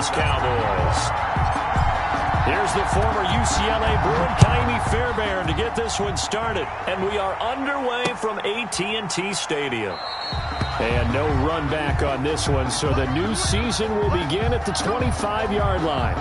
Dallas Cowboys. Here's the former UCLA Bruin, Kaimi Fairbairn, to get this one started. And we are underway from AT&T Stadium. And no run back on this one, so the new season will begin at the 25-yard line.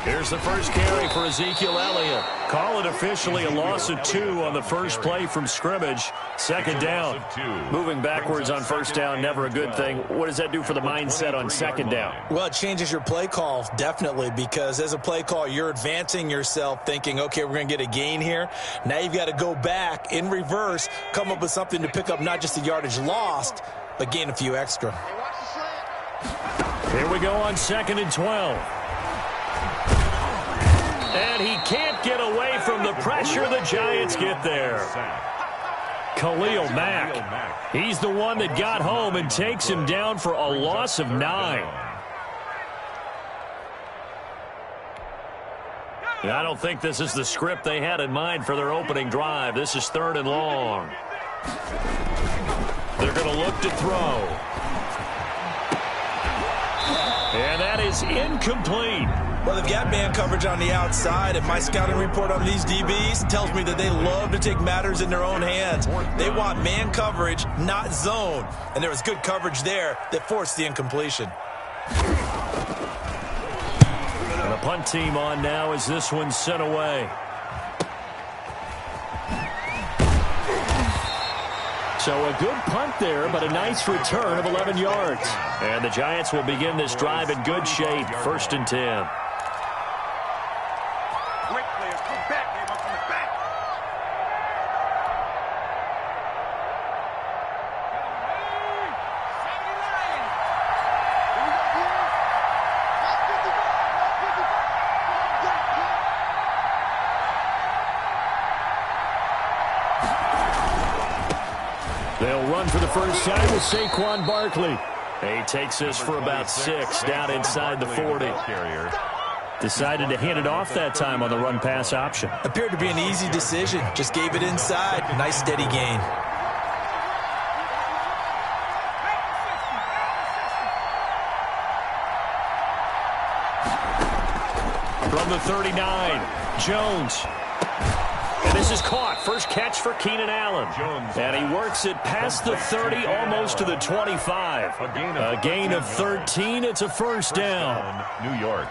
Here's the first carry for Ezekiel Elliott. Call it officially a loss of 2 on the first play from scrimmage. Second down. Moving backwards on first down, never a good thing. What does that do for the mindset on second down? Well, it changes your play call, definitely, because as a play call, you're advancing yourself thinking, okay, we're going to get a gain here. Now you've got to go back in reverse, come up with something to pick up not just the yardage lost, but gain a few extra. Here we go on 2nd and 12. And he can't get away from the pressure. The Giants get there. Khalil Mack. He's the one that got home and takes him down for a loss of 9. I don't think this is the script they had in mind for their opening drive. This is 3rd and long. They're going to look to throw. And that is incomplete. Well, they've got man coverage on the outside, and my scouting report on these DBs tells me that they love to take matters in their own hands. They want man coverage, not zone. And there was good coverage there that forced the incompletion. And the punt team on now as this one's sent away. So a good punt there, but a nice return of 11 yards. And the Giants will begin this drive in good shape. 1st and 10. They'll run for the first time with Saquon Barkley. He takes this for about 6 down inside the 40. Decided to hand it off that time on the run-pass option. Appeared to be an easy decision. Just gave it inside. Nice steady gain. From the 39, Jones. And this is caught. First catch for Keenan Allen. And he works it past the 30, almost to the 25. A gain of 13. It's a first down. New York.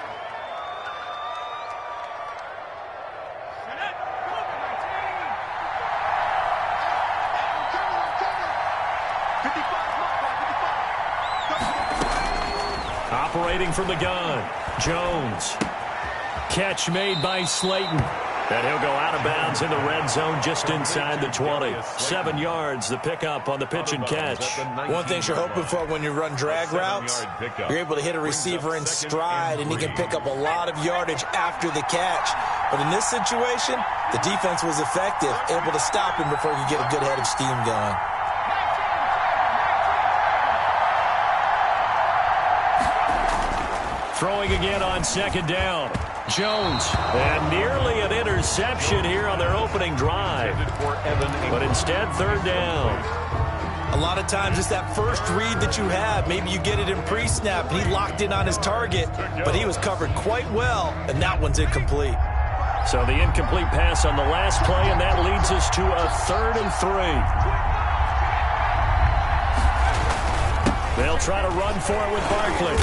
Operating from the gun, Jones. Catch made by Slayton. And he'll go out of bounds in the red zone just inside the 20. 7 yards, the pickup on the pitch and catch. One thing you're hoping for when you run drag routes, you're able to hit a receiver in stride, and he can pick up a lot of yardage after the catch. But in this situation, the defense was effective, able to stop him before he could get a good head of steam going. Throwing again on 2nd down. Jones, and nearly an interception here on their opening drive. But instead, 3rd down. A lot of times it's that first read that you have. Maybe you get it in pre-snap, and he locked in on his target, but he was covered quite well, and that one's incomplete. So the incomplete pass on the last play, and that leads us to a 3rd and 3. They'll try to run for it with Barkley.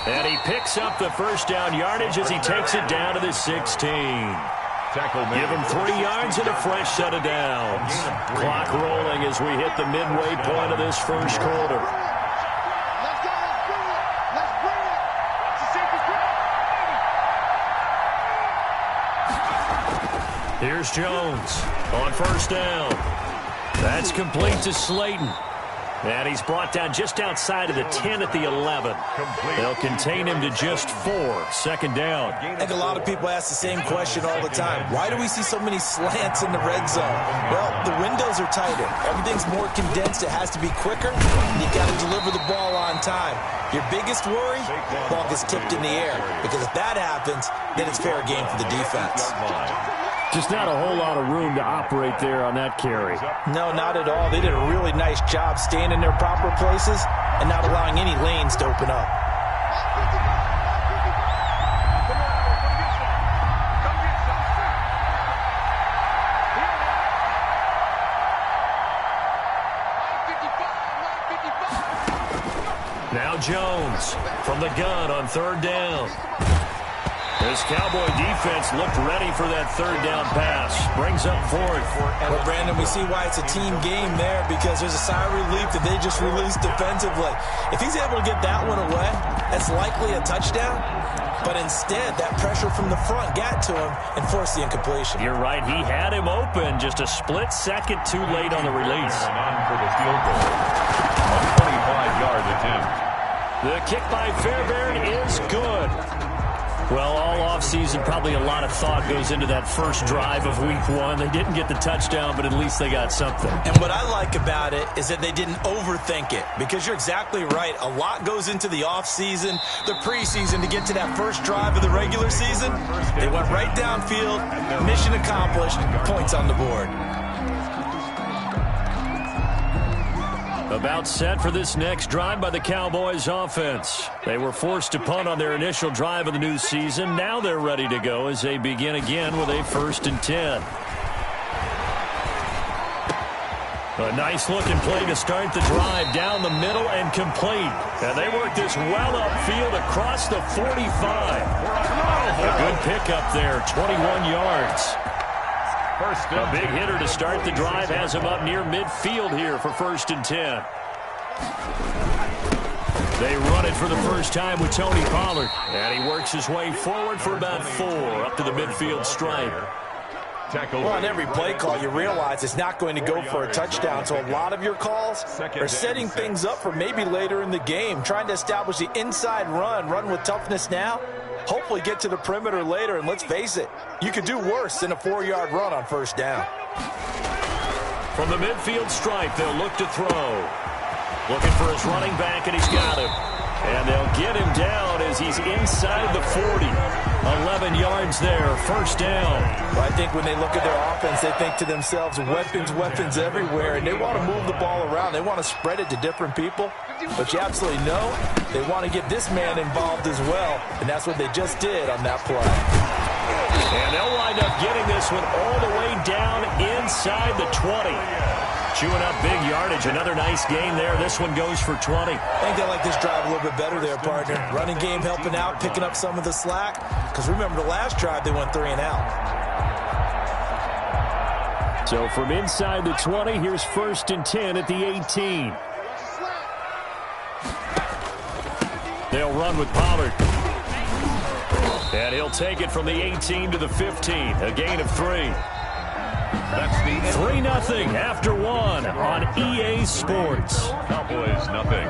And he picks up the first down yardage as he takes it down to the 16. Give him 3 yards and a fresh set of downs. Clock rolling as we hit the midway point of this first quarter. Here's Jones on first down. That's complete to Slayton. And he's brought down just outside of the 10 at the 11. They'll contain him to just 4. Second down. I think a lot of people ask the same question all the time. Why do we see so many slants in the red zone? Well, the windows are tighter. Everything's more condensed. It has to be quicker. And you've got to deliver the ball on time. Your biggest worry, ball gets tipped in the air. Because if that happens, then it's fair game for the defense. Just not a whole lot of room to operate there on that carry. No, not at all. They did a really nice job staying in their proper places and not allowing any lanes to open up. Now Jones from the gun on third down. This Cowboy defense looked ready for that third down pass. Brings up fourth. Well, Brandon, we see why it's a team game there because there's a sigh of relief that they just released defensively. If he's able to get that one away, that's likely a touchdown. But instead, that pressure from the front got to him and forced the incompletion. You're right. He had him open just a split second too late on the release. On for the field goal. A 25-yard attempt. The kick by Fairbairn is good. Well, all offseason, probably a lot of thought goes into that first drive of week 1. They didn't get the touchdown, but at least they got something. And what I like about it is that they didn't overthink it, because you're exactly right. A lot goes into the offseason, the preseason to get to that first drive of the regular season. They went right downfield, mission accomplished, points on the board. About set for this next drive by the Cowboys offense. They were forced to punt on their initial drive of the new season. Now they're ready to go as they begin again with a 1st and 10. A nice looking play to start the drive down the middle and complete. And they work this well upfield across the 45. A good pickup there, 21 yards. A big hitter to start the drive has him up near midfield here for 1st and 10. They run it for the first time with Tony Pollard. And he works his way forward for about 4 up to the midfield stripe. Well, on every play call, you realize it's not going to go for a touchdown. So a lot of your calls are setting things up for maybe later in the game, trying to establish the inside run with toughness now. Hopefully get to the perimeter later, and let's face it, you could do worse than a 4-yard run on 1st down. From the midfield stripe, they'll look to throw. Looking for his running back, and he's got him. And they'll get him down as he's inside the 40. 11 yards there, 1st down. Well, I think when they look at their offense, they think to themselves, weapons everywhere, and they want to move the ball around. They want to spread it to different people. But you absolutely know they want to get this man involved as well, and that's what they just did on that play. And they'll wind up getting this one all the way down inside the 20. Chewing up big yardage. Another nice gain there. This one goes for 20. I think they like this drive a little bit better there, partner. Running game helping out, picking up some of the slack. Because remember, the last drive, they went 3 and out. So from inside the 20, here's 1st and 10 at the 18. They'll run with Pollard. And he'll take it from the 18 to the 15. A gain of 3. That's the 3-0 after 1 on EA Sports. Cowboys nothing.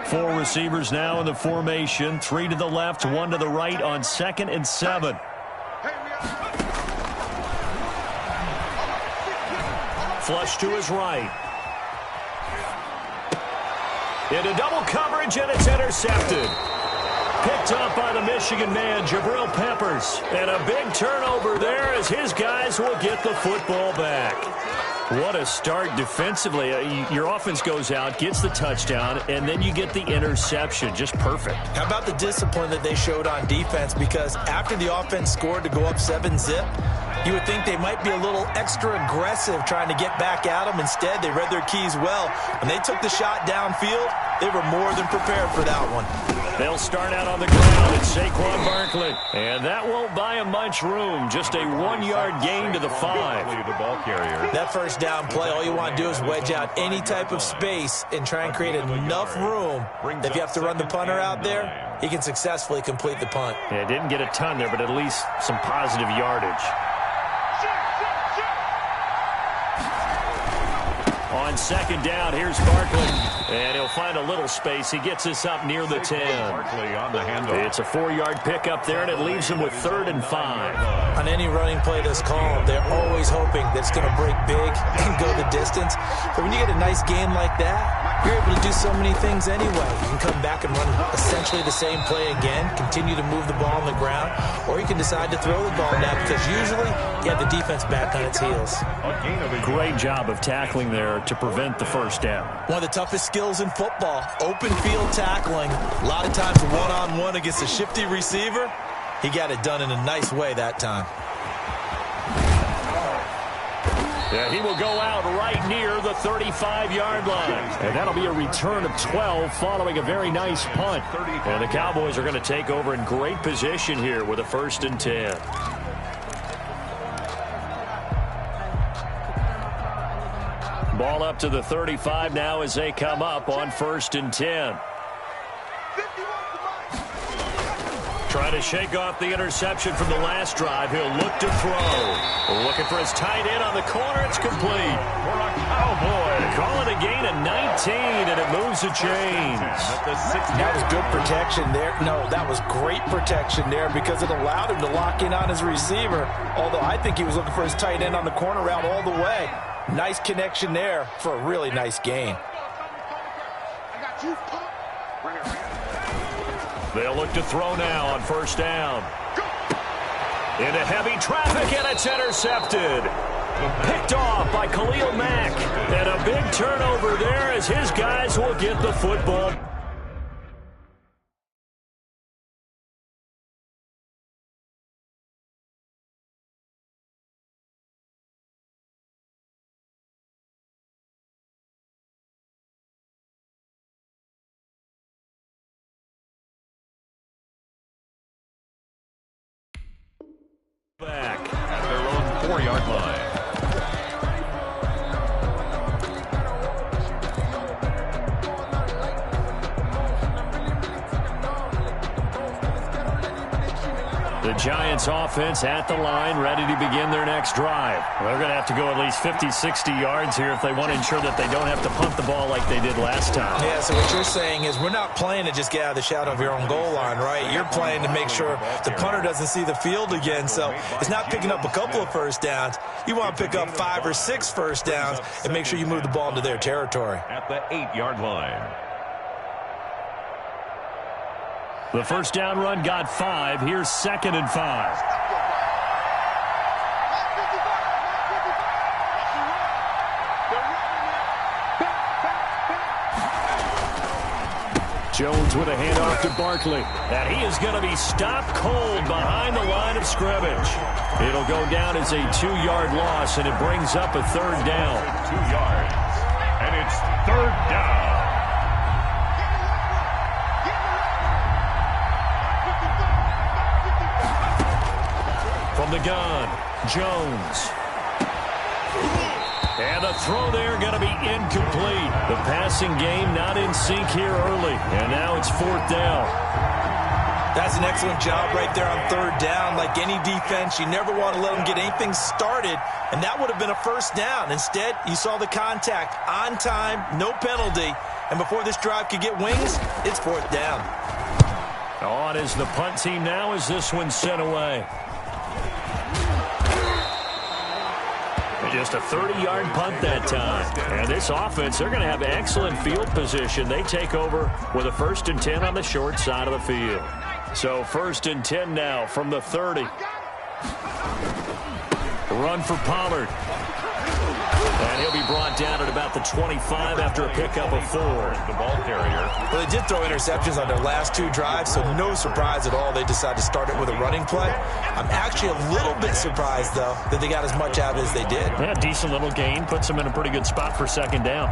Four receivers now in the formation. 3 to the left, 1 to the right on 2nd and 7. Flush to his right. Into double coverage, and it's intercepted. Picked up by the Michigan man, Jabril Peppers. And a big turnover there as his guys will get the football back. What a start defensively. Your offense goes out, gets the touchdown, and then you get the interception. Just perfect. How about the discipline that they showed on defense? Because after the offense scored to go up 7-zip, you would think they might be a little extra aggressive trying to get back at them. Instead, they read their keys well. When they took the shot downfield, They were more than prepared for that one. They'll start out on the ground. It's Saquon Barkley. And that won't buy him much room. Just a 1-yard gain to the 5. The ball carrier. That first down play, all you want to do is wedge out any type of space and try and create enough room that if you have to run the punter out there, he can successfully complete the punt. Yeah, didn't get a ton there, but at least some positive yardage. On second down, here's Barkley. And he'll find a little space. He gets us up near the 10. Barkley on the handoff. It's a 4-yard pickup there, and it leaves him with 3rd and 5. On any running play that's called, they're always hoping that it's going to break big and go the distance. But when you get a nice gain like that, you're able to do so many things anyway. You can come back and run essentially the same play again, continue to move the ball on the ground, or you can decide to throw the ball now because usually you have the defense back on its heels. Great job of tackling there to prevent the first down. One of the toughest skills in football, open field tackling. A lot of times one-on-one against a shifty receiver. He got it done in a nice way that time. Yeah, he will go out right near the 35-yard line. And that'll be a return of 12 following a very nice punt. And the Cowboys are going to take over in great position here with a 1st and 10. Ball up to the 35 now as they come up on 1st and 10. Trying to shake off the interception from the last drive. He'll look to throw. Looking for his tight end on the corner. It's complete. For a Cowboy. Call it a gain of 19, and it moves the chains. That was good protection there. No, that was great protection there because it allowed him to lock in on his receiver. Although I think he was looking for his tight end on the corner route all the way. Nice connection there for a really nice gain. They'll look to throw now on 1st down. Into heavy traffic, and it's intercepted. Picked off by Khalil Mack. And a big turnover there as his guys will get the football. Back at their own 4-yard line. The Giants offense at the line, ready to begin their next drive. They're going to have to go at least 50, 60 yards here if they want to ensure that they don't have to punt the ball like they did last time. Yeah, so what you're saying is we're not playing to just get out of the shadow of your own goal line, right? You're playing to make sure the punter doesn't see the field again. So it's not picking up a couple of first downs. You want to pick up 5 or 6 first downs and make sure you move the ball into their territory. At the 8-yard line. The first down run got 5. Here's 2nd and 5. Jones with a handoff to Barkley. And he is going to be stopped cold behind the line of scrimmage. It'll go down as a 2-yard loss, and it brings up a 3rd down. 2 yards. And it's 3rd down. From the gun, Jones. And the throw there going to be incomplete. The passing game not in sync here early. And now it's 4th down. That's an excellent job right there on 3rd down. Like any defense, you never want to let them get anything started. And that would have been a 1st down. Instead, you saw the contact on time, no penalty. And before this drive could get wings, it's 4th down. On is the punt team now as this one's sent away. Just a 30-yard punt that time. And this offense, they're going to have excellent field position. They take over with a 1st and 10 on the short side of the field. So 1st and 10 now from the 30. Run for Pollard. And he'll be brought down at about the 25 after a pickup of 4. The ball carrier. Well, they did throw interceptions on their last 2 drives, so no surprise at all they decided to start it with a running play. I'm actually a little bit surprised, though, that they got as much out as they did. Yeah, decent little gain. Puts them in a pretty good spot for 2nd down.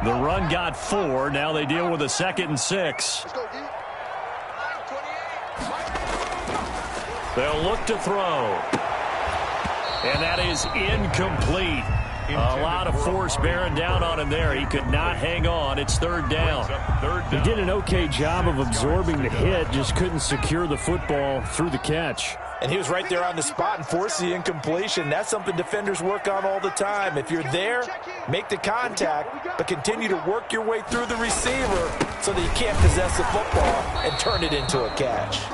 The run got 4. Now they deal with a 2nd and 6. They'll look to throw. And that is incomplete. A lot of force bearing down on him there. He could not hang on. It's 3rd down. He did an okay job of absorbing the hit, just couldn't secure the football through the catch. And he was right there on the spot and forced the incompletion. That's something defenders work on all the time. If you're there, make the contact, but continue to work your way through the receiver so that you can't possess the football and turn it into a catch.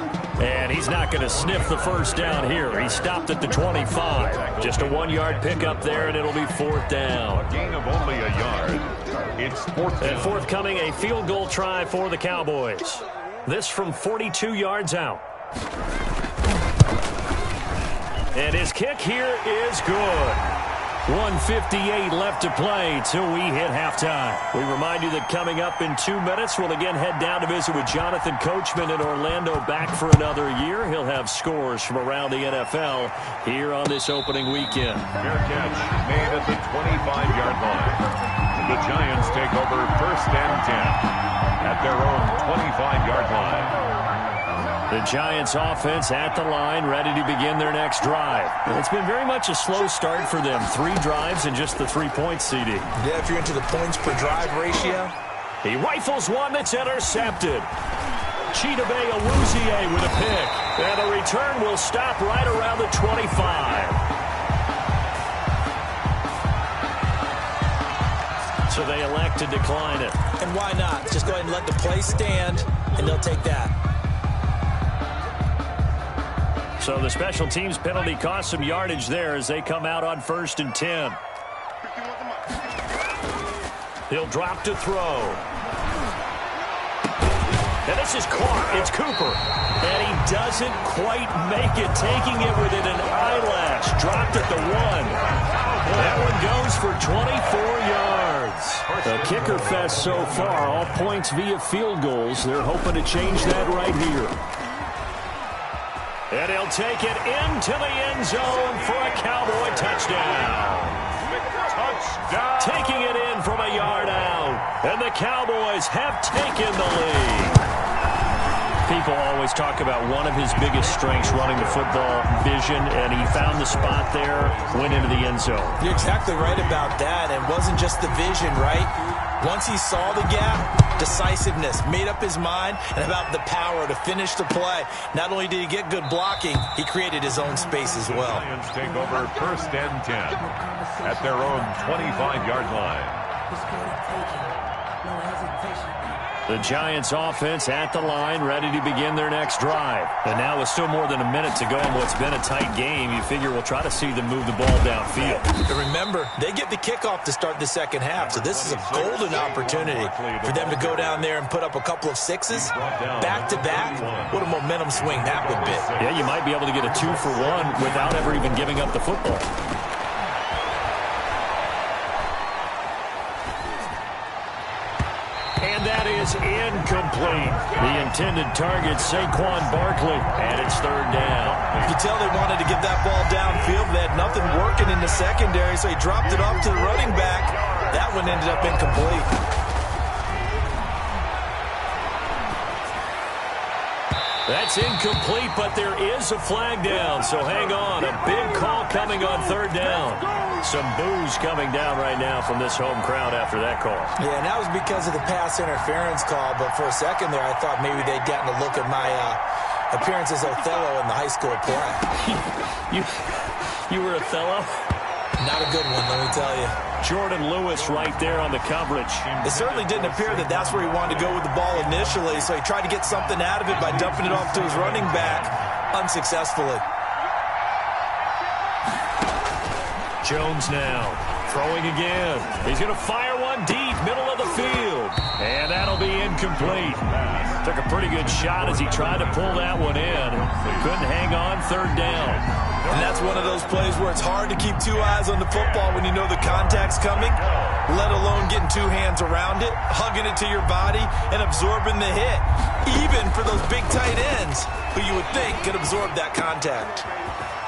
And he's not going to sniff the 1st down here. He stopped at the 25. Just a 1-yard pickup there, and it'll be 4th down. A gain of only a yard. It's 4th down. And forthcoming, a field goal try for the Cowboys. This from 42 yards out. And his kick here is good. 1:58 left to play till we hit halftime. We remind you that coming up in 2 minutes, we'll again head down to visit with Jonathan Coachman in Orlando, back for another year. He'll have scores from around the NFL here on this opening weekend. Fair catch made at the 25-yard line. The Giants take over 1st and 10 at their own 25-yard line. The Giants offense at the line, ready to begin their next drive. And it's been very much a slow start for them. 3 drives and just the 3 points, CD. Yeah, if you're into the points per drive ratio. He rifles one that's intercepted. Chidobe Awuzie with a pick. And the return will stop right around the 25. So they elect to decline it. And why not? Just go ahead and let the play stand, and they'll take that. So the special teams penalty cost some yardage there as they come out on 1st and 10. He'll drop to throw. And this is caught. It's Cooper. And he doesn't quite make it, taking it within an eyelash. Dropped at the 1. That one goes for 24 yards. A kicker fest so far. All points via field goals. They're hoping to change that right here. And he'll take it into the end zone for a Cowboy touchdown. Touchdown. Taking it in from a yard out. And the Cowboys have taken the lead. People always talk about one of his biggest strengths running the football, vision, and he found the spot there, went into the end zone. You're exactly right about that. And it wasn't just the vision, right? Once he saw the gap, decisiveness, made up his mind, and about the power to finish the play. Not only did he get good blocking, he created his own space as well. Lions take over 1st and 10 at their own 25-yard line. The Giants offense at the line, ready to begin their next drive. And now with still more than a minute to go in what's been a tight game, you figure we'll try to see them move the ball downfield. But remember, they get the kickoff to start the 2nd half, so this is a golden opportunity for them to go down there and put up a couple of 6s back-to-back. What a momentum swing that would be. Yeah, you might be able to get a 2-for-1 without ever even giving up the football. And that is incomplete. The intended target, Saquon Barkley, and it's 3rd down. You can tell they wanted to get that ball downfield. They had nothing working in the secondary, so he dropped it off to the running back. That one ended up incomplete. That's incomplete, but there is a flag down, so hang on. A big call coming on 3rd down. Some boos coming down right now from this home crowd after that call. Yeah, and that was because of the pass interference call, but for a second there I thought maybe they'd gotten a look at my appearance as Othello in the high school play. You were Othello? Not a good one, let me tell you. Jordan Lewis right there on the coverage. It certainly didn't appear that that's where he wanted to go with the ball initially, so he tried to get something out of it by dumping it off to his running back unsuccessfully. Jones now throwing again. He's going to fire one deep, middle of the field. And that'll be incomplete. Took a pretty good shot as he tried to pull that one in. Couldn't hang on, 3rd down. And that's one of those plays where it's hard to keep 2 eyes on the football when you know the contact's coming, let alone getting 2 hands around it, hugging it to your body, and absorbing the hit. Even for those big tight ends who you would think could absorb that contact.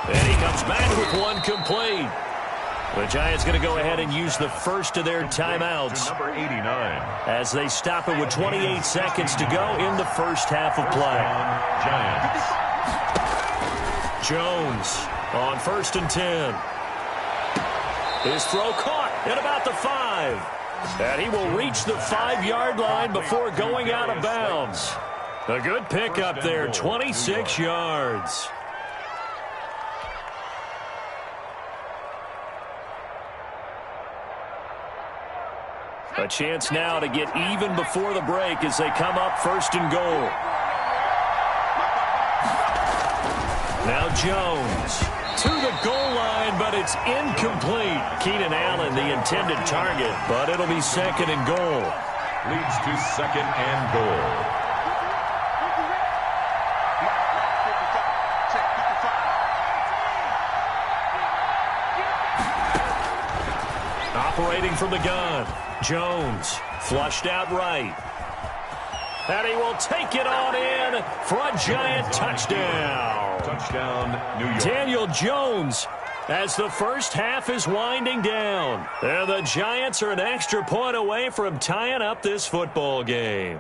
And he comes back with one complete. The Giants going to go ahead and use the first of their timeouts Number 89. as they stop it with 28 seconds to go in the first half of play. Giants. Jones on 1st and 10. His throw caught at about the 5. And he will reach the 5-yard line before going out of bounds. A good pickup there, 26 yards. A chance now to get even before the break as they come up 1st and goal. Now Jones to the goal line, but it's incomplete. Keenan Allen, the intended target, but it'll be 2nd and goal. Leads to 2nd and goal. Operating from the gun, Jones flushed out right. And he will take it on in for a Giant touchdown. Touchdown, New York. Daniel Jones as the first half is winding down. And the Giants are an extra point away from tying up this football game.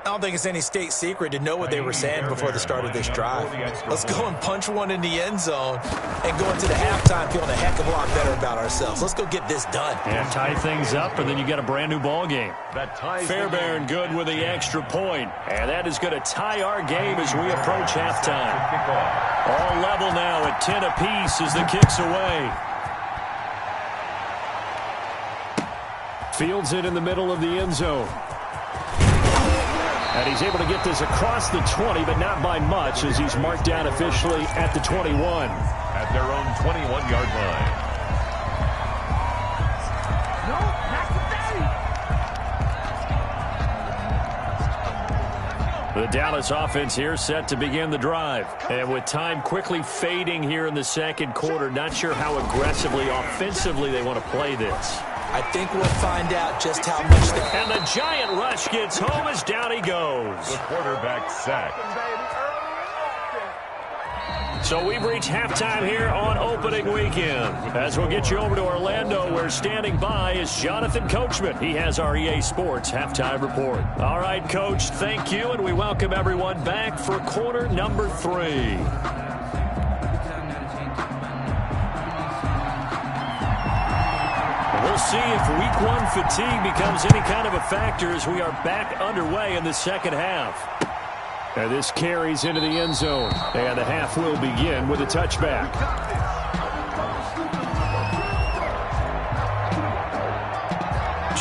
I don't think it's any state secret to know what they were saying before the start of this drive. Let's go and punch one in the end zone and go into the halftime feeling a heck of a lot better about ourselves. Let's go get this done. And tie things up, and then you get a brand new ball game. Fairbairn good with the extra point, and that is going to tie our game as we approach halftime. All level now at 10 apiece as the kick's away. Fields it in the middle of the end zone. And he's able to get this across the 20, but not by much as he's marked down officially at the 21. At their own 21-yard line. The Dallas offense here set to begin the drive. And with time quickly fading here in the second quarter, not sure how aggressively, offensively they want to play this. I think we'll find out just how much they... And the Giant rush gets home as down he goes. The quarterback sacked. So we've reached halftime here on opening weekend. As we'll get you over to Orlando, where standing by is Jonathan Coachman. He has our EA Sports halftime report. All right, Coach, thank you, and we welcome everyone back for quarter number 3. We'll see if week 1 fatigue becomes any kind of a factor as we are back underway in the second half. And this carries into the end zone. And the half will begin with a touchback.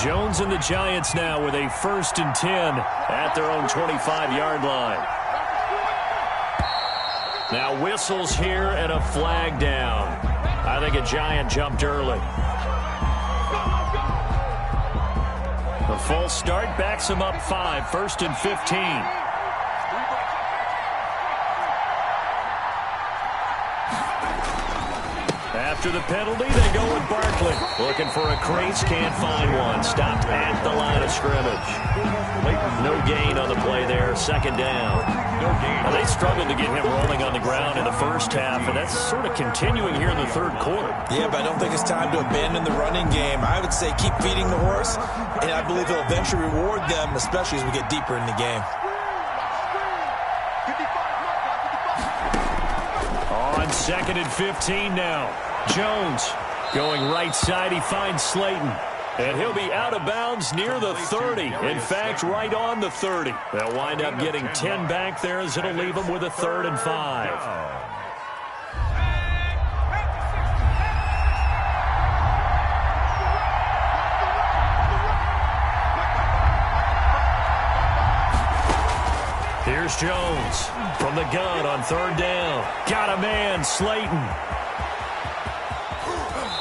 Jones and the Giants now with a 1st and 10 at their own 25-yard line. Now whistles here and a flag down. I think a Giant jumped early. The false start backs him up 5, 1st and 15. After the penalty, they go with Barkley. Looking for a crease, can't find one. Stopped at the line of scrimmage. No gain on the play there, 2nd down. Now, they struggled to get him rolling on the ground in the first half, and that's sort of continuing here in the 3rd quarter. Yeah, but I don't think it's time to abandon the running game. I would say keep feeding the horse, and I believe he'll eventually reward them, especially as we get deeper in the game. On 2nd and 15 now. Jones going right side. He finds Slayton. And he'll be out of bounds near the 30. In fact, right on the 30. They'll wind up getting 10 back there as it'll leave them with a 3rd and 5. Here's Jones from the gun on 3rd down. Got a man, Slayton.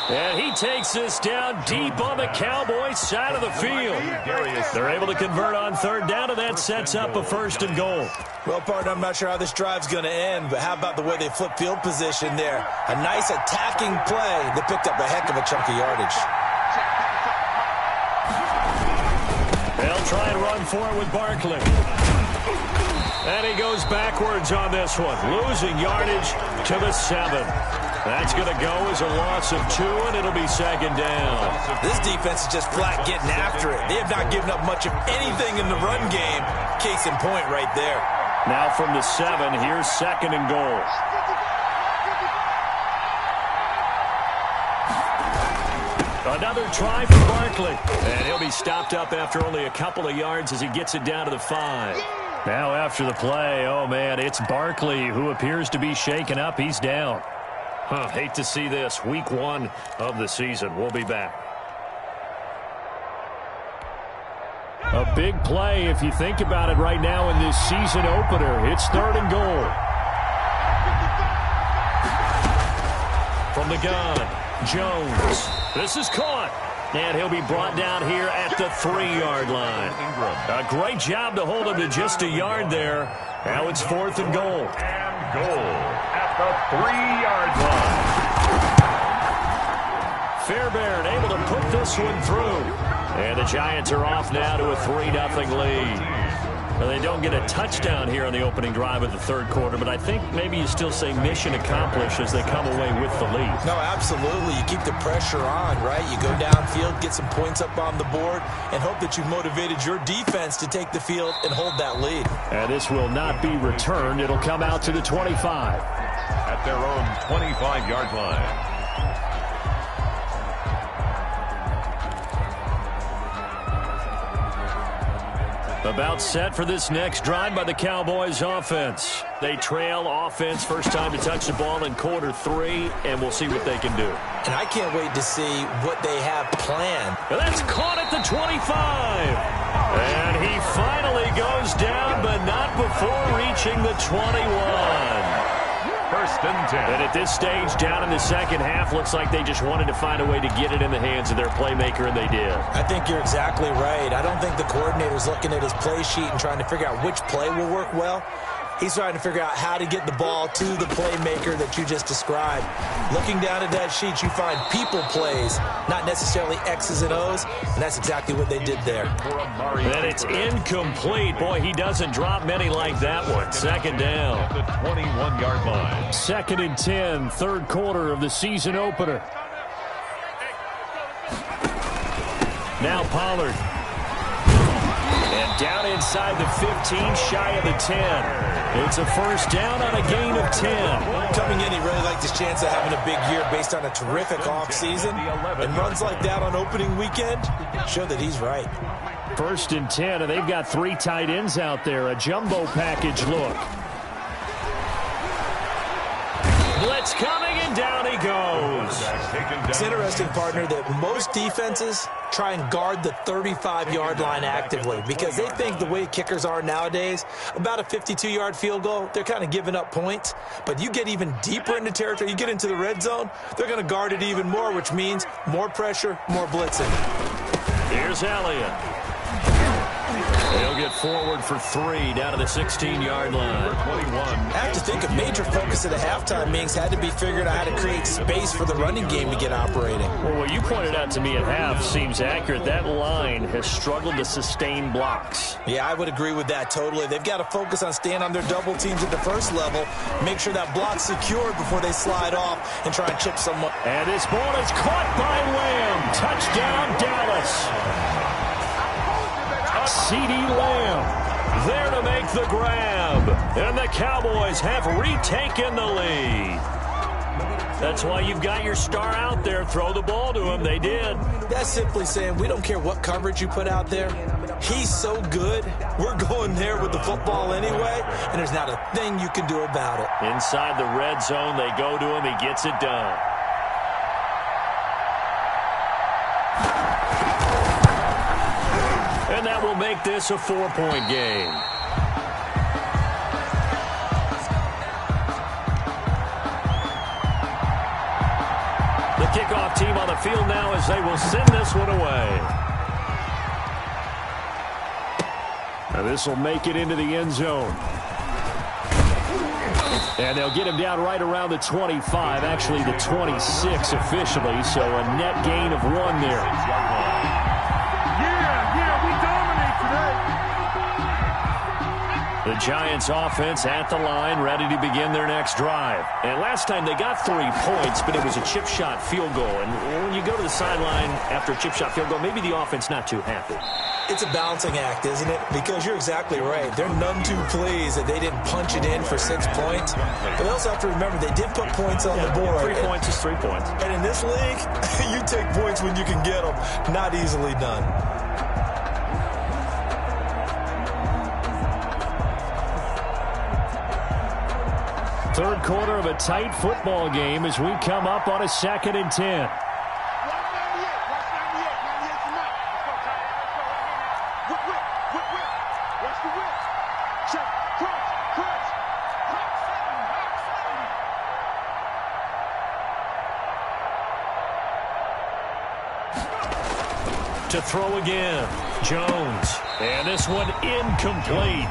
And he takes this down deep on the Cowboys side of the field. They're able to convert on 3rd down, and that sets up a 1st and goal. Well, partner, I'm not sure how this drive's going to end, but how about the way they flip field position there? A nice attacking play that picked up a heck of a chunk of yardage. They'll try and run for it with Barkley. And he goes backwards on this one, losing yardage to the 7. That's going to go as a loss of 2, and it'll be second down. This defense is just flat getting after it. They have not given up much of anything in the run game. Case in point right there. Now from the 7, here's second and goal. Another try for Barkley. And he'll be stopped up after only a couple of yards as he gets it down to the 5. Now after the play, oh man, it's Barkley who appears to be shaken up. He's down. Hate to see this. Week 1 of the season. We'll be back. A big play if you think about it right now in this season opener. It's third and goal. From the gun. Jones. This is caught. And he'll be brought down here at the 3-yard line. A great job to hold him to just a yard there. Now it's 4th and goal. And goal at the 3-yard line. Fairbairn able to put this one through. And the Giants are off now to a 3-0 lead. Well, they don't get a touchdown here on the opening drive of the third quarter, but I think maybe you still say mission accomplished as they come away with the lead. No, absolutely. You keep the pressure on, right? You go downfield, get some points up on the board, and hope that you've motivated your defense to take the field and hold that lead. And this will not be returned. It'll come out to the 25. At their own 25-yard line. About set for this next drive by the Cowboys offense. They trail offense first time to touch the ball in quarter 3, and we'll see what they can do. And I can't wait to see what they have planned. And that's caught at the 25. And he finally goes down, but not before reaching the 21. First and 10. And at this stage, down in the second half, looks like they just wanted to find a way to get it in the hands of their playmaker, and they did. I think you're exactly right. I don't think the coordinator's looking at his play sheet and trying to figure out which play will work well. He's trying to figure out how to get the ball to the playmaker that you just described. Looking down at that sheet, you find people plays, not necessarily X's and O's, and that's exactly what they did there. And it's incomplete. Boy, he doesn't drop many like that one. Second down. At the 21-yard line. Second and 10, third quarter of the season opener. Now Pollard. And down inside the 15, shy of the 10. It's a first down on a gain of 10. Coming in, he really liked his chance of having a big year based on a terrific offseason. And runs like that on opening weekend show that he's right. First and 10, and they've got 3 tight ends out there. A jumbo package look. Blitz coming, and down he goes. It's interesting, partner, that most defenses try and guard the 35-yard line actively because they think the way kickers are nowadays, about a 52-yard field goal, they're kind of giving up points. But you get even deeper into territory, you get into the red zone, they're going to guard it even more, which means more pressure, more blitzing. Here's Elliott. They'll get forward for 3 down to the 16-yard line. 21. I have to think a major focus of the halftime meetings had to be figuring out how to create space for the running game to get operating. Well, what you pointed out to me at half seems accurate. That line has struggled to sustain blocks. Yeah, I would agree with that totally. They've got to focus on staying on their double teams at the first level, make sure that block's secured before they slide off and try and chip someone. And this ball is caught by Lamb. Touchdown, Dallas. CeeDee Lamb there to make the grab. And the Cowboys have retaken the lead. That's why you've got your star out there. Throw the ball to him. They did. That's simply saying we don't care what coverage you put out there. He's so good. We're going there with the football anyway, and there's not a thing you can do about it. Inside the red zone, they go to him. He gets it done. And that will make this a 4-point game. The kickoff team on the field now as they will send this one away. Now this will make it into the end zone. And they'll get him down right around the 25, actually the 26 officially, so a net gain of 1 there. The Giants offense at the line, ready to begin their next drive. And last time they got 3 points, but it was a chip shot field goal. And when you go to the sideline after a chip shot field goal, maybe the offense not too happy. It's a balancing act, isn't it? Because you're exactly right. They're none too pleased that they didn't punch it in for 6 points. But they also have to remember they did put points on the board. 3 points is 3 points. And in this league, you take points when you can get them. Not easily done. Third quarter of a tight football game as we come up on a 2nd and 10. To throw again, Jones. And this one incomplete.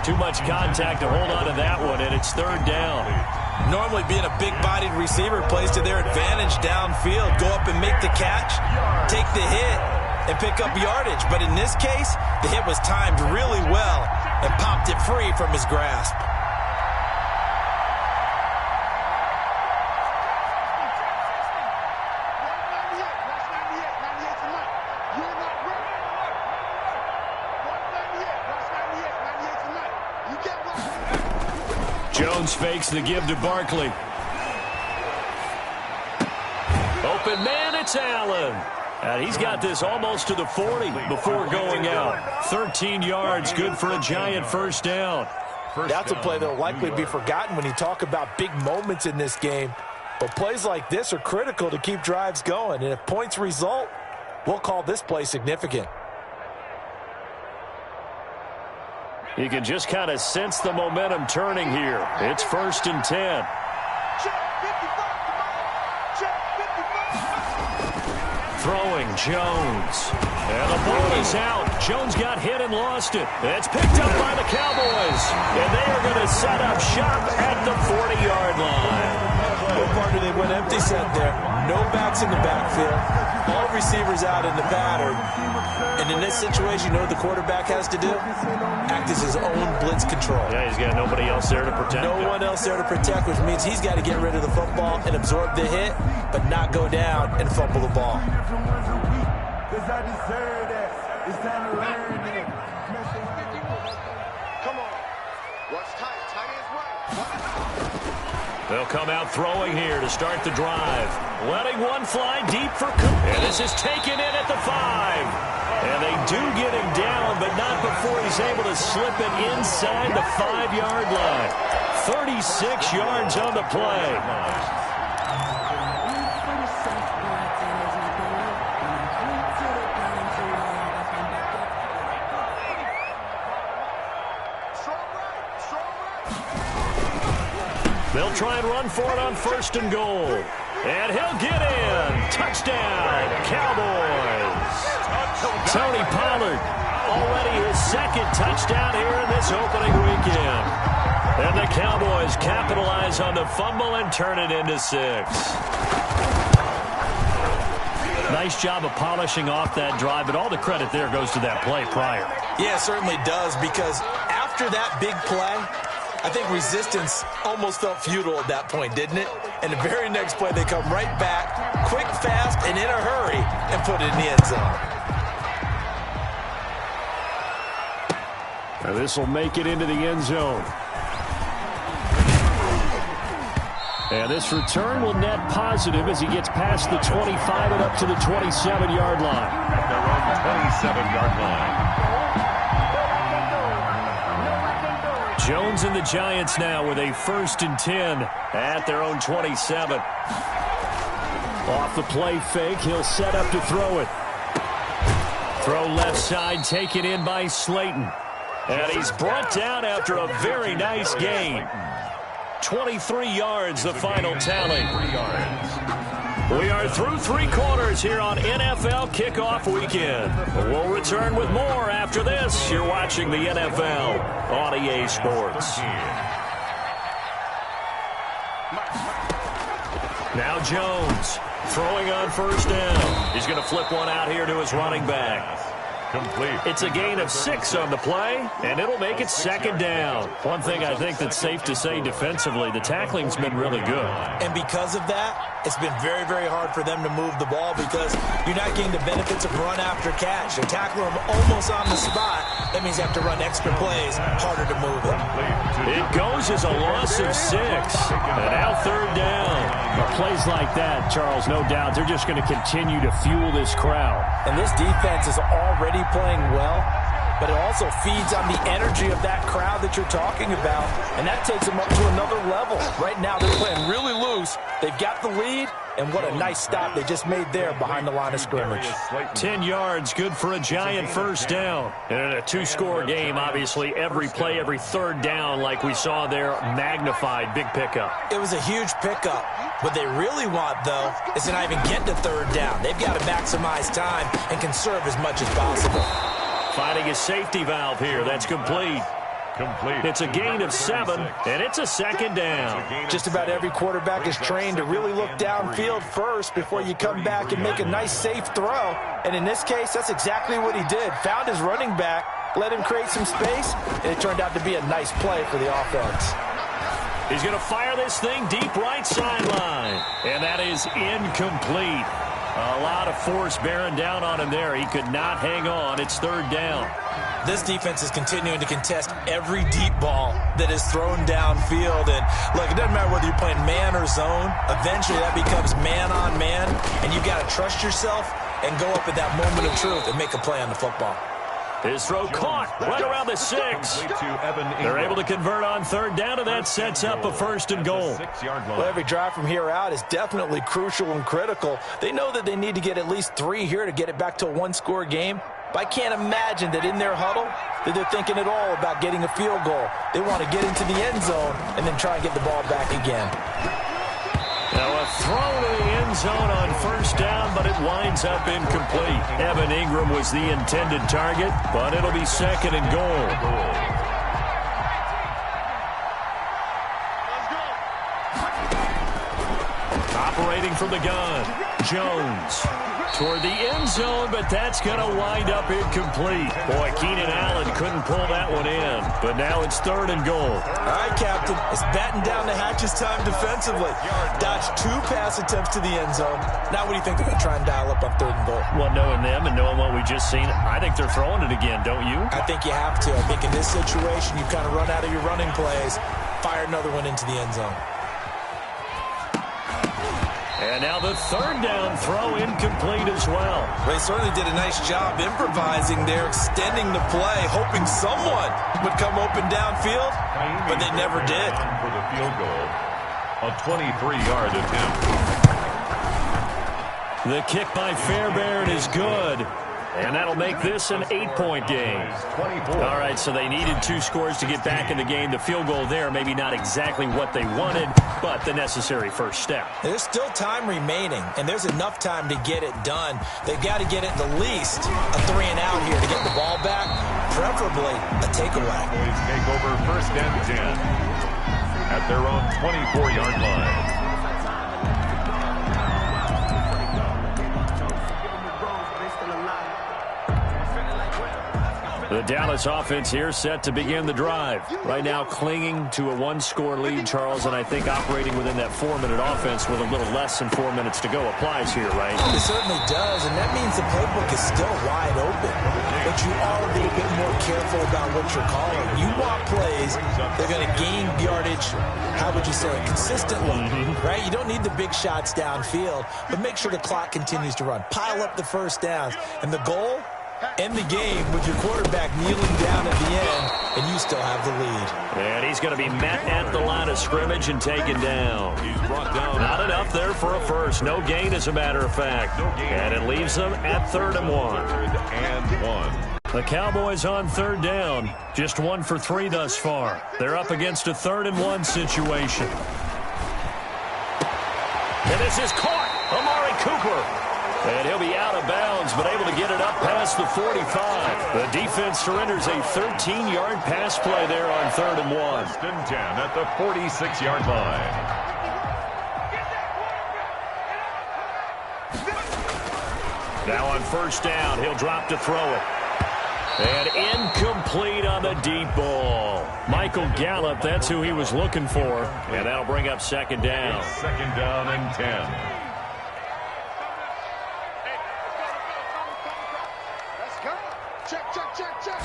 Too much contact to hold on to that one, and it's 3rd down. Normally being a big-bodied receiver plays to their advantage downfield. Go up and make the catch, take the hit, and pick up yardage. But in this case, the hit was timed really well and popped it free from his grasp. Jones fakes the give to Barkley. Open man, it's Allen. And he's got this almost to the 40 before going out. 13 yards, good for a Giant first down. That's a play that will likely be forgotten when you talk about big moments in this game. But plays like this are critical to keep drives going. And if points result, we'll call this play significant. You can just kind of sense the momentum turning here. It's 1st and 10. Throwing, Jones. And the ball is out. Jones got hit and lost it. It's picked up by the Cowboys. And they are going to set up shop at the 40-yard line. No partner, they went empty set there. No backs in the backfield. All receivers out in the pattern. And in this situation, you know what the quarterback has to do? Act as his own blitz control. Yeah, he's got nobody else there to protect him. No one else there to protect, which means he's got to get rid of the football and absorb the hit, but not go down and fumble the ball. Come on. What's tight? Tight is right. They'll come out throwing here to start the drive. Letting one fly deep for Cook. And this is taken in at the 5. And they do get him down, but not before he's able to slip it inside the 5-yard line. 36 yards on the play. They'll try and run for it on 1st and goal. And he'll get in. Touchdown, Cowboys. Tony Pollard, already his 2nd touchdown here in this opening weekend. And the Cowboys capitalize on the fumble and turn it into 6. Nice job of polishing off that drive, but all the credit there goes to that play prior. Yeah, it certainly does, because after that big play, I think resistance almost felt futile at that point, didn't it? And the very next play, they come right back, quick, fast, and in a hurry, and put it in the end zone. Now this will make it into the end zone. And this return will net positive as he gets past the 25 and up to the 27-yard line. At their own 27-yard line. Jones and the Giants now with a 1st and 10 at their own 27. Off the play fake, he'll set up to throw it. Throw left side, taken in by Slayton. And he's brought down after a very nice gain. 23 yards, the final tally. We are through 3 quarters here on NFL Kickoff Weekend. We'll return with more after this. You're watching the NFL on EA Sports. Now Jones throwing on 1st down. He's going to flip one out here to his running back. Complete. It's a gain of 6 on the play, and it'll make it second down. One thing I think that's safe to say defensively, the tackling's been really good. And because of that, it's been very, very hard for them to move the ball because you're not getting the benefits of run after catch. They tackle them almost on the spot. That means you have to run extra plays, harder to move it. It goes as a loss of 6. And now third down. Plays like that, Charles, no doubt, they're just going to continue to fuel this crowd. And this defense is already playing well, but it also feeds on the energy of that crowd that you're talking about, and that takes them up to another level. Right now, they're playing really loose. They've got the lead, and what a nice stop they just made there behind the line of scrimmage. 10 yards, good for a Giant first down. And in a 2-score game, obviously, every play, every third down, like we saw there, magnified, big pickup. It was a huge pickup. What they really want, though, is to not even get to third down. They've got to maximize time and conserve as much as possible. Finding a safety valve here. That's complete. It's a gain of 7, and it's a second down. Just about every quarterback is trained to really look downfield first before you come back and make a nice, safe throw. And in this case, that's exactly what he did. Found his running back, let him create some space, and it turned out to be a nice play for the offense. He's going to fire this thing deep right sideline. And that is incomplete. A lot of force bearing down on him there. He could not hang on. It's third down. This defense is continuing to contest every deep ball that is thrown downfield. And, look, it doesn't matter whether you're playing man or zone. Eventually that becomes man on man. And you've got to trust yourself and go up at that moment of truth and make a play on the football. His throw caught right around the 6. They're able to convert on third down, and that sets up a first and goal. Well, every drive from here out is definitely crucial and critical. They know that they need to get at least 3 here to get it back to a 1-score game. But I can't imagine that in their huddle that they're thinking at all about getting a field goal. They want to get into the end zone and then try and get the ball back again. Now a throw to the end zone on first down, but it winds up incomplete. Evan Ingram was the intended target, but it'll be second and goal. Operating from the gun, Jones. Toward the end zone, but that's going to wind up incomplete. Boy, Keenan Allen couldn't pull that one in, but now it's third and goal. All right, Captain, it's batten down the hatches time defensively. Dodged 2 pass attempts to the end zone. Now what do you think they're going to try and dial up on third and goal? Well, knowing them and knowing what we just seen, I think they're throwing it again, don't you? I think you have to. I think in this situation, you kind of run out of your running plays, fire another one into the end zone. And now the third down throw incomplete as well. They certainly did a nice job improvising there, extending the play, hoping someone would come open downfield, but they never did. For the field goal, a 23-yard attempt. The kick by Fairbairn is good. And that'll make this an 8-point game. All right, so they needed 2 scores to get back in the game. The field goal there, maybe not exactly what they wanted, but the necessary first step. There's still time remaining, and there's enough time to get it done. They've got to get at the least a 3 and out here to get the ball back, preferably a takeaway. Boys take over first and 10 at their own 24-yard line. The Dallas offense here set to begin the drive. Right now clinging to a 1-score lead, Charles, and I think operating within that 4-minute offense with a little less than 4 minutes to go applies here, right? It certainly does, and that means the playbook is still wide open. But you are a little bit more careful about what you're calling. You want plays that are going to gain yardage, how would you say, consistently, right? You don't need the big shots downfield, but make sure the clock continues to run. Pile up the first downs, and the goal? End the game with your quarterback kneeling down at the end, and you still have the lead. And he's going to be met at the line of scrimmage and taken down. He's brought down. Not enough there for a first. No gain, as a matter of fact. And it leaves them at 3rd and 1. The Cowboys on 3rd down. Just 1 for 3 thus far. They're up against a 3rd and 1 situation. And this is caught. Amari Cooper. And he'll be out of bounds, but able to get it up past the 45. The defense surrenders a 13-yard pass play there on 3rd and 1. First and 10 at the 46-yard line. Now on first down, he'll drop to throw it. And incomplete on the deep ball. Michael Gallup, that's who he was looking for. And that'll bring up second down. Second down and 10. Let's go. Check, check, check, check.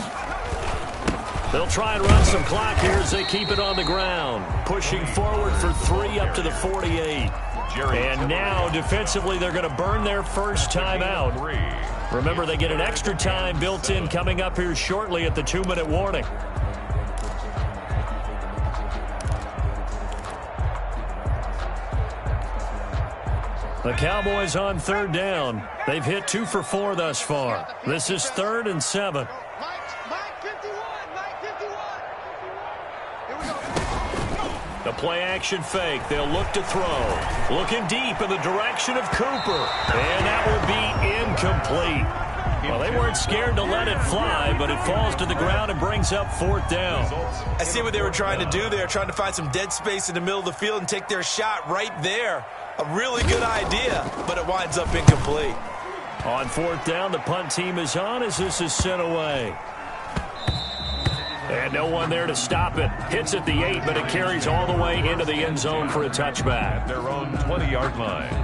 They'll try and run some clock here as they keep it on the ground. Pushing forward for 3 up to the 48. And now, defensively, they're going to burn their first time out. Remember, they get an extra time built in coming up here shortly at the 2-minute warning. The Cowboys on third down. They've hit 2 for 4 thus far. This is 3rd and 7. Mike 51, Mike 51. Here we go. The play-action fake. They'll look to throw. Looking deep in the direction of Cooper. And that will be incomplete. Well, they weren't scared to let it fly, but it falls to the ground and brings up 4th down. I see what they were trying to do there, trying to find some dead space in the middle of the field and take their shot right there. A really good idea, but it winds up incomplete. On 4th down, the punt team is on as this is sent away. And no one there to stop it. Hits at the 8, but it carries all the way into the end zone for a touchback. At their own 20-yard line.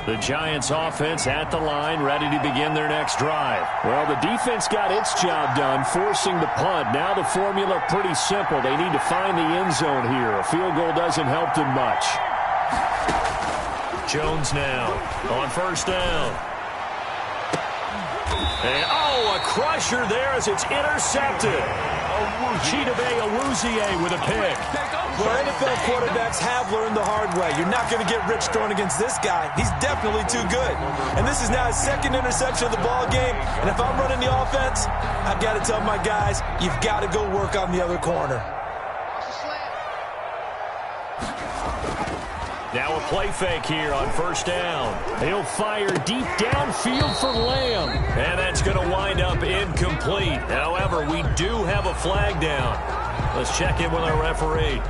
The Giants offense at the line, ready to begin their next drive. Well, the defense got its job done, forcing the punt. Now the formula pretty simple. They need to find the end zone here. A field goal doesn't help them much. Jones now on 1st down. And, a crusher there as it's intercepted. Chidobe Awuzie with a pick. Well, NFL quarterbacks have learned the hard way. You're not going to get rich throwing against this guy. He's definitely too good. And this is now his 2nd interception of the ball game. And if I'm running the offense, I've got to tell my guys, you've got to go work on the other corner. Now a play fake here on 1st down. He'll fire deep downfield for Lamb. And that's going to wind up incomplete. However, we do have a flag down. Let's check in with our referee.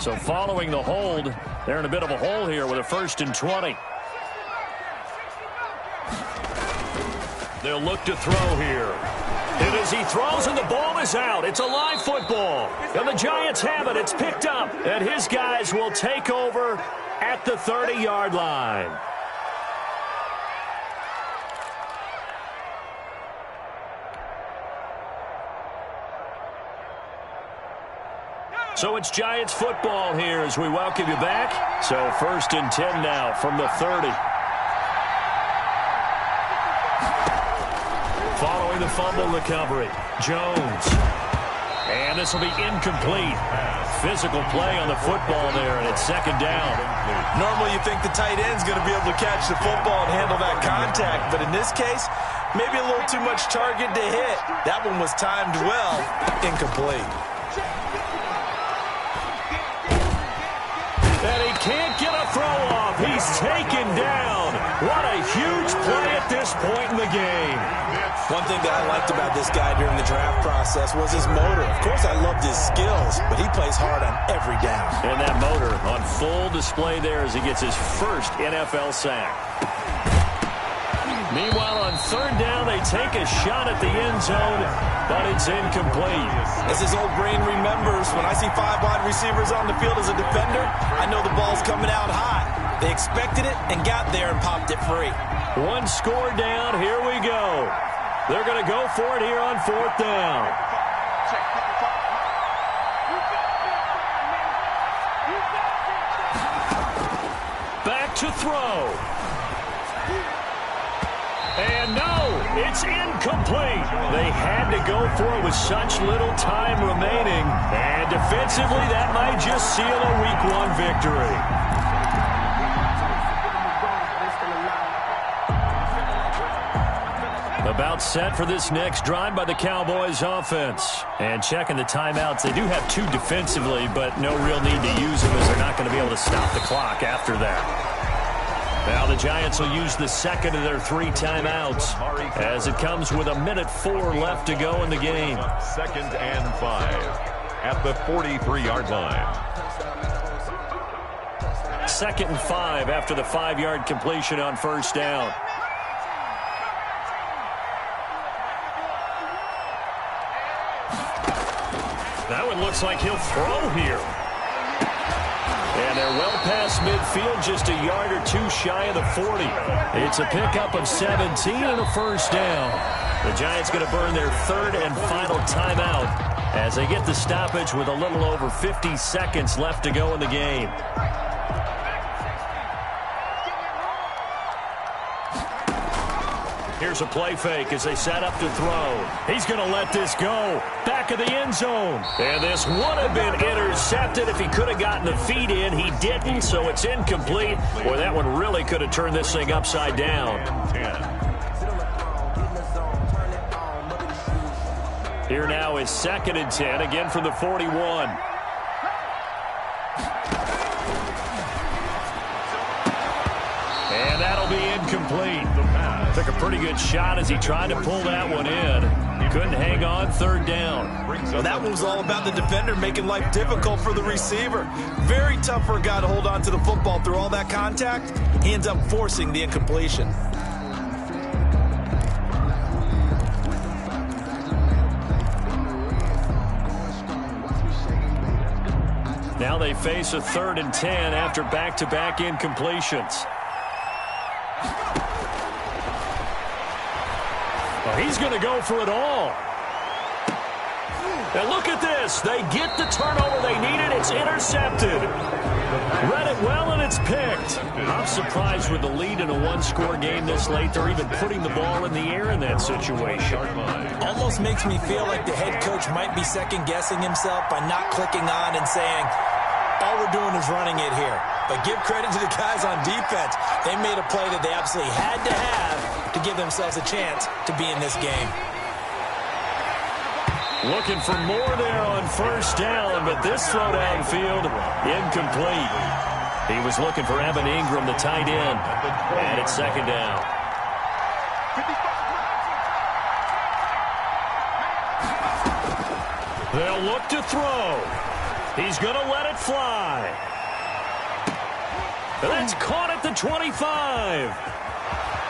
So following the hold, they're in a bit of a hole here with a 1st and 20. They'll look to throw here. And as he throws and the ball is out, it's a live football. And the Giants have it. It's picked up. And his guys will take over at the 30-yard line. So it's Giants football here as we welcome you back. So 1st and 10 now from the 30. Following the fumble recovery, Jones. And this will be incomplete. Physical play on the football there, and it's 2nd down. Normally you think the tight end's going to be able to catch the football and handle that contact, but in this case, maybe a little too much target to hit. That one was timed well, incomplete. And he can't get a throw off. He's taken down. What a huge play at this point in the game. One thing that I liked about this guy during the draft process was his motor. Of course, I loved his skills, but he plays hard on every down. And that motor on full display there as he gets his first NFL sack. Meanwhile, on 3rd down, they take a shot at the end zone, but it's incomplete. As his old brain remembers, when I see 5 wide receivers on the field as a defender, I know the ball's coming out high. They expected it and got there and popped it free. 1 score down. Here we go. They're going to go for it here on 4th down. Back to throw. And no, it's incomplete. They had to go for it with such little time remaining. And defensively, that might just seal a Week 1 victory. About set for this next drive by the Cowboys offense. And checking the timeouts. They do have 2 defensively, but no real need to use them as they're not going to be able to stop the clock after that. Now the Giants will use the second of their 3 timeouts as it comes with 1:04 left to go in the game. 2nd and 5 at the 43-yard line. 2nd and 5 after the 5-yard completion on first down. That one looks like he'll throw here. And they're well past midfield, just a yard or 2 shy of the 40. It's a pickup of 17 and a first down. The Giants going to burn their 3rd and final timeout as they get the stoppage with a little over 50 seconds left to go in the game. Here's a play fake as they set up to throw. He's going to let this go. Back of the end zone. And this would have been intercepted if he could have gotten the feet in. He didn't, so it's incomplete. Boy, that one really could have turned this thing upside down. Here now is 2nd and 10, again from the 41. And that'll be incomplete. Took a pretty good shot as he tried to pull that one in. Couldn't hang on 3rd down. Well, that one was all about the defender making life difficult for the receiver. Very tough for a guy to hold on to the football through all that contact. He ends up forcing the incompletion. Now they face a 3rd and 10 after back-to-back incompletions. He's going to go for it all. And look at this. They get the turnover they needed. It's intercepted. Read it well, and it's picked. I'm surprised with the lead in a 1-score game this late. They're even putting the ball in the air in that situation. Almost makes me feel like the head coach might be second-guessing himself by not clicking on and saying, all we're doing is running it here. But give credit to the guys on defense. They made a play that they absolutely had to have to give themselves a chance to be in this game. Looking for more there on first down, but this throw downfield, incomplete. He was looking for Evan Ingram, the tight end, and it's 2nd down. They'll look to throw. He's going to let it fly. That's caught at the 25.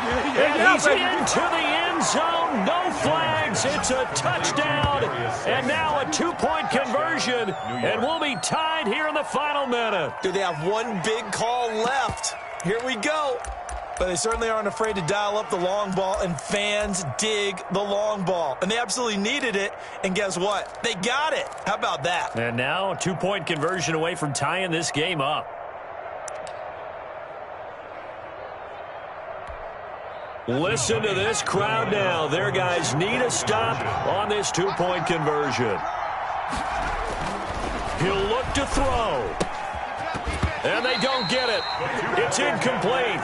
And he's into the end zone. No flags. It's a touchdown. And now a 2-point conversion. And we'll be tied here in the final minute. Do they have one big call left? Here we go. But they certainly aren't afraid to dial up the long ball, and fans dig the long ball. And they absolutely needed it, and guess what? They got it. How about that? And now a 2-point conversion away from tying this game up. Listen to this crowd now. Their guys need a stop on this 2-point conversion. He'll look to throw. And they don't get it. It's incomplete.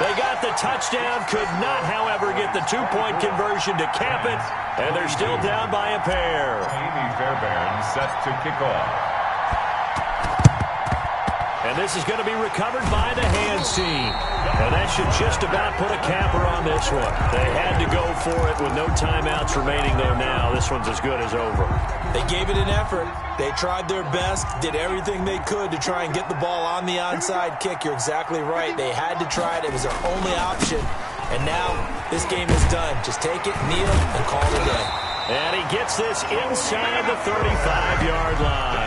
They got the touchdown, could not, however, get the 2-point conversion to cap it, and they're still down by a pair. Amy Fairbairn set to kick off. And this is going to be recovered by the hands team. And that should just about put a capper on this one. They had to go for it with no timeouts remaining, though now. This one's as good as over. They gave it an effort. They tried their best, did everything they could to try and get the ball on the onside kick. You're exactly right. They had to try it. It was their only option. And now this game is done. Just take it, kneel, and call it a day. And he gets this inside the 35-yard line.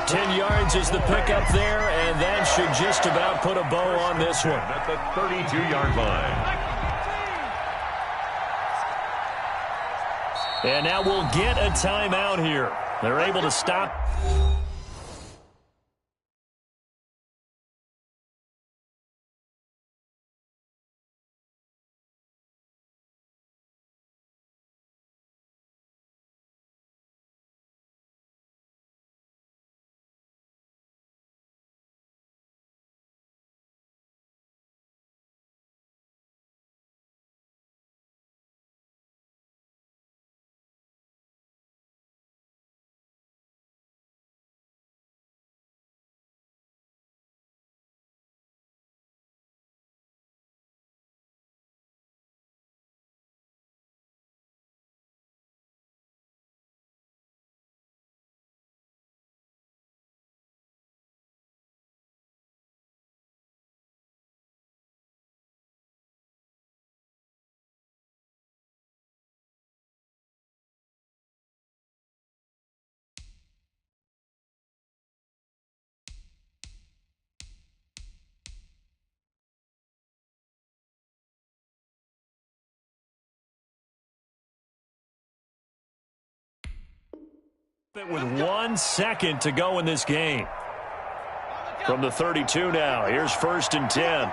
10 yards is the pickup there, and that should just about put a bow on this one. At the 32-yard line. And now we'll get a timeout here. They're able to stop. With 1 second to go in this game. From the 32 now, here's 1st and 10.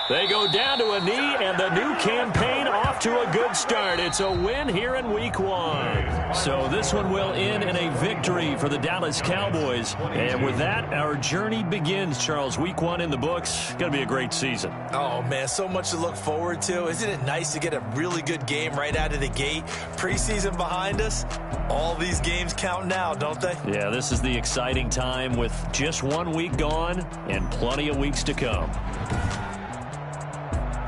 They go down to a knee, and the new campaign off to a good start. It's a win here in Week 1. So this one will end in a victory for the Dallas Cowboys. And with that, our journey begins, Charles. Week 1 in the books. Going to be a great season. Oh, man, so much to look forward to. Isn't it nice to get a really good game right out of the gate? Preseason behind us. All these games count now, don't they? Yeah, this is the exciting time with just 1 week gone and plenty of weeks to come.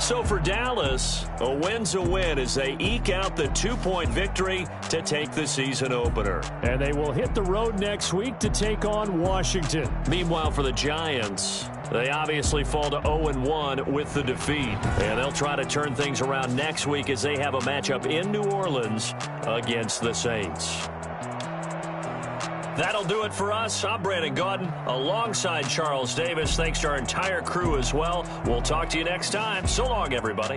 So for Dallas, a win's a win as they eke out the 2-point victory to take the season opener. And they will hit the road next week to take on Washington. Meanwhile, for the Giants, they obviously fall to 0-1 with the defeat. And they'll try to turn things around next week as they have a matchup in New Orleans against the Saints. That'll do it for us. I'm Brandon Gaudin alongside Charles Davis. Thanks to our entire crew as well. We'll talk to you next time. So long, everybody.